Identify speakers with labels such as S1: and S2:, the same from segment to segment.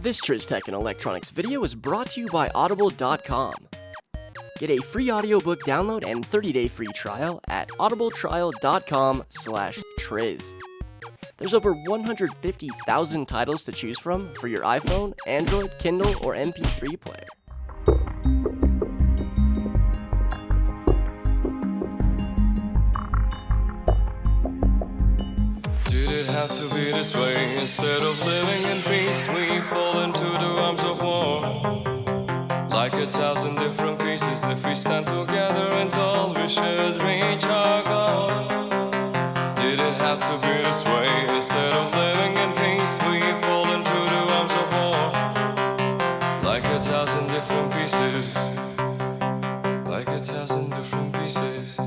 S1: This TrizzTech&Electronix video is brought to you by Audible.com. Get a free audiobook download and 30-day free trial at audibletrial.com/Trizz. There's over 150,000 titles to choose from for your iPhone, Android, Kindle, or MP3 player.
S2: Did it have to be this way? Instead of living in peace, we fall into the arms of war. Like 1,000 different pieces, if we stand together and tall, we should reach our goal. Did it have to be this way? Instead of living in peace, we fall into the arms of war. Like 1,000 different pieces. Like 1,000 different pieces.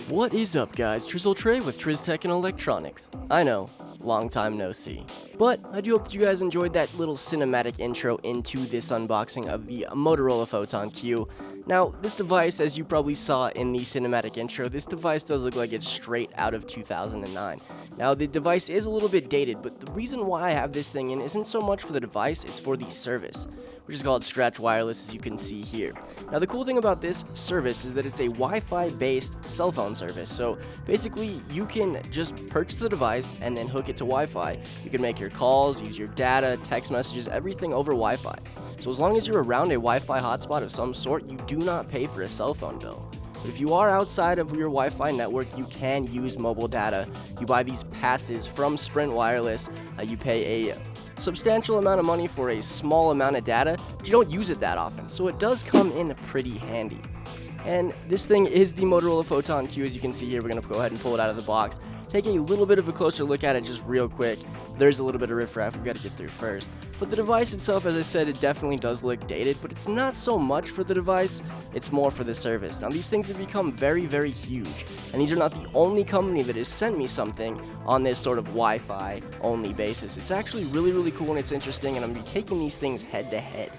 S1: What is up, guys? Trizzle Trey with TrizzTech&Electronix. I know, long time no see. But I do hope that you guys enjoyed that little cinematic intro into this unboxing of the Motorola Photon Q. Now, this device, as you probably saw in the cinematic intro, this device does look like it's straight out of 2009. Now, the device is a little bit dated, but the reason why I have this thing in isn't so much for the device, it's for the service, which is called Scratch Wireless, as you can see here. Now, the cool thing about this service is that it's a Wi-Fi based cell phone service. So basically, you can just purchase the device and then hook it to Wi-Fi. You can make your calls, use your data, text messages, everything over Wi-Fi. So as long as you're around a Wi-Fi hotspot of some sort, you do not pay for a cell phone bill. But if you are outside of your Wi-Fi network, you can use mobile data. You buy these passes from Sprint Wireless. You pay a substantial amount of money for a small amount of data, but you don't use it that often, so it does come in pretty handy. And this thing is the Motorola Photon Q. As you can see here, we're going to go ahead and pull it out of the box, take a little bit of a closer look at it just real quick. There's a little bit of riffraff we've got to get through first. But the device itself, as I said, it definitely does look dated, but it's not so much for the device, it's more for the service. Now, these things have become very, very huge, and these are not the only company that has sent me something on this sort of Wi-Fi only basis. It's actually really, really cool and it's interesting, and I'm going to be taking these things head to head.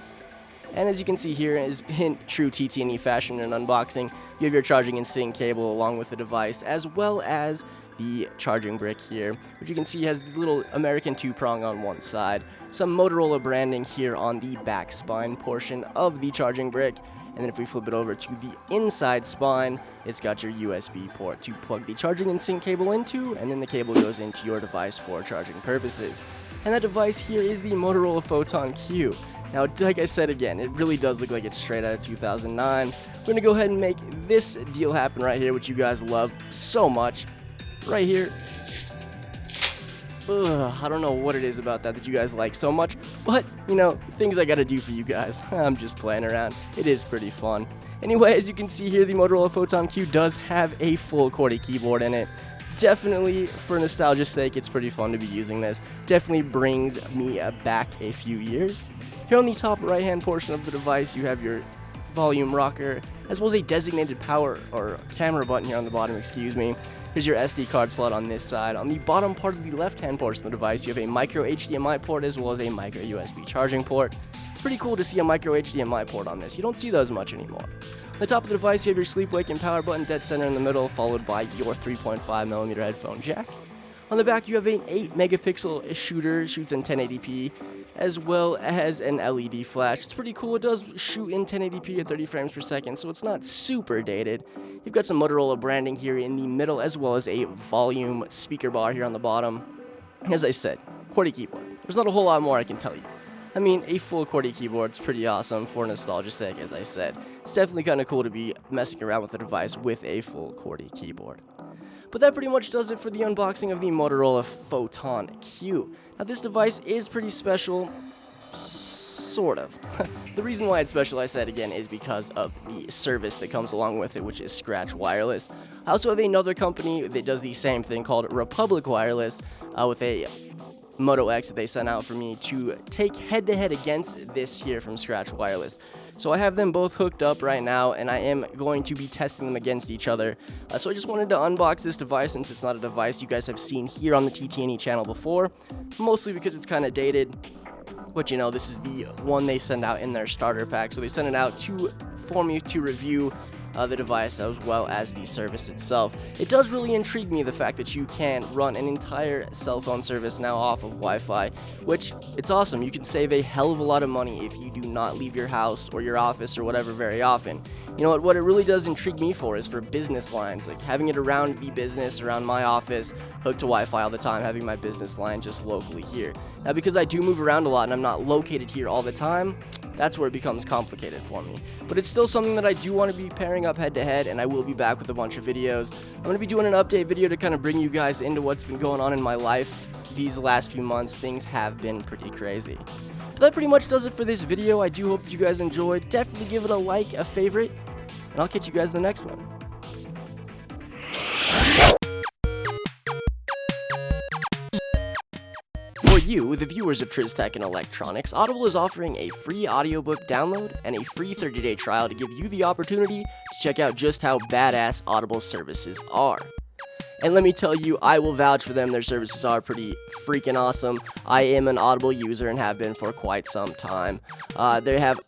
S1: And as you can see here, is in true TTandE fashion in unboxing, you have your charging and sync cable along with the device, as well as the charging brick here, which you can see has the little American two-prong on one side, some Motorola branding here on the back spine portion of the charging brick, and then if we flip it over to the inside spine, it's got your USB port to plug the charging and sync cable into, and then the cable goes into your device for charging purposes. And that device here is the Motorola Photon Q. Now, like I said again, it really does look like it's straight out of 2009. We're going to go ahead and make this deal happen right here, which you guys love so much. Right here. I don't know what it is about that you guys like so much, but, you know, things I gotta do for you guys. I'm just playing around. It is pretty fun. Anyway, as you can see here, the Motorola Photon Q does have a full QWERTY keyboard in it. Definitely, for nostalgia's sake, it's pretty fun to be using this. Definitely brings me back a few years. Here on the top right-hand portion of the device, you have your volume rocker, as well as a designated power or camera button here on the bottom, excuse me. Here's your SD card slot on this side. On the bottom part of the left-hand portion of the device, you have a micro HDMI port as well as a micro USB charging port. It's pretty cool to see a micro HDMI port on this. You don't see those much anymore. On the top of the device, you have your sleep, wake, and power button dead center in the middle, followed by your 3.5mm headphone jack. On the back, you have an 8-megapixel shooter, shoots in 1080p, as well as an LED flash. It's pretty cool. It does shoot in 1080p at 30 frames per second, so it's not super dated. You've got some Motorola branding here in the middle, as well as a volume speaker bar here on the bottom. As I said, QWERTY keyboard. There's not a whole lot more I can tell you. I mean, a full QWERTY keyboard's pretty awesome for nostalgia's sake, as I said. It's definitely kind of cool to be messing around with the device with a full QWERTY keyboard. But that pretty much does it for the unboxing of the Motorola Photon Q. Now, this device is pretty special, sort of. The reason why it's special, I said again, is because of the service that comes along with it, which is Scratch Wireless. I also have another company that does the same thing called Republic Wireless with a Moto X that they sent out for me to take head-to-head against this here from Scratch Wireless. So I have them both hooked up right now, and I am going to be testing them against each other. So I just wanted to unbox this device since it's not a device you guys have seen here on the TTandE channel before, mostly because it's kind of dated. But you know, this is the one they send out in their starter pack, so they send it out for me to review the device as well as the service itself. It does really intrigue me, the fact that you can run an entire cell phone service now off of Wi-Fi, which it's awesome. You can save a hell of a lot of money if you do not leave your house or your office or whatever very often. You know what it really does intrigue me for is for business lines, like having it around the business, around my office, hooked to Wi-Fi all the time, having my business line just locally here. Now, because I do move around a lot and I'm not located here all the time, that's where it becomes complicated for me. But it's still something that I do want to be pairing up head to head, and I will be back with a bunch of videos. I'm going to be doing an update video to kind of bring you guys into what's been going on in my life these last few months. Things have been pretty crazy. But that pretty much does it for this video. I do hope that you guys enjoyed. Definitely give it a like, a favorite, and I'll catch you guys in the next one. For you, the viewers of TrizzTech&Electronix, Audible is offering a free audiobook download and a free 30-day trial to give you the opportunity to check out just how badass Audible services are. And let me tell you, I will vouch for them. Their services are pretty freaking awesome. I am an Audible user and have been for quite some time. They have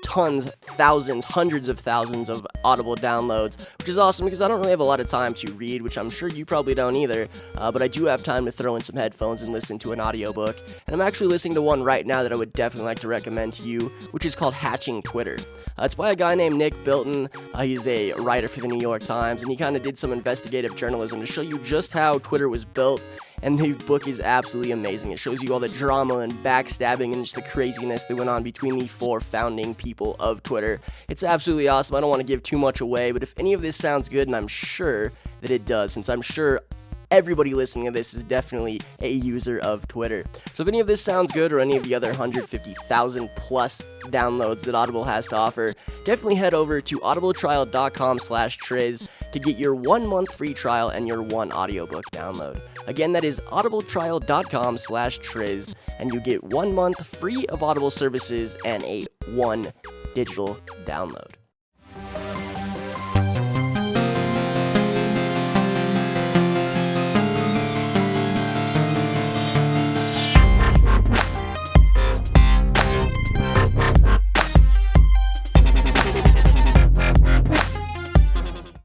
S1: tons, thousands, hundreds of thousands of Audible downloads, which is awesome because I don't really have a lot of time to read, which I'm sure you probably don't either, but I do have time to throw in some headphones and listen to an audiobook, and I'm actually listening to one right now that I would definitely like to recommend to you, which is called Hatching Twitter. It's by a guy named Nick Bilton. He's a writer for the New York Times, and he kind of did some investigative journalism to show you just how Twitter was built, and the book is absolutely amazing. It shows you all the drama and backstabbing and just the craziness that went on between the 4 founding people of Twitter. It's absolutely awesome. I don't want to give too much away, but if any of this sounds good, and I'm sure that it does, since I'm sure everybody listening to this is definitely a user of Twitter. So if any of this sounds good, or any of the other 150,000 plus downloads that Audible has to offer, definitely head over to audibletrial.com/Trizz to get your 1 month free trial and your 1 audiobook download. Again, that is audibletrial.com/Trizz, and you get 1 month free of Audible services and a 1 digital download.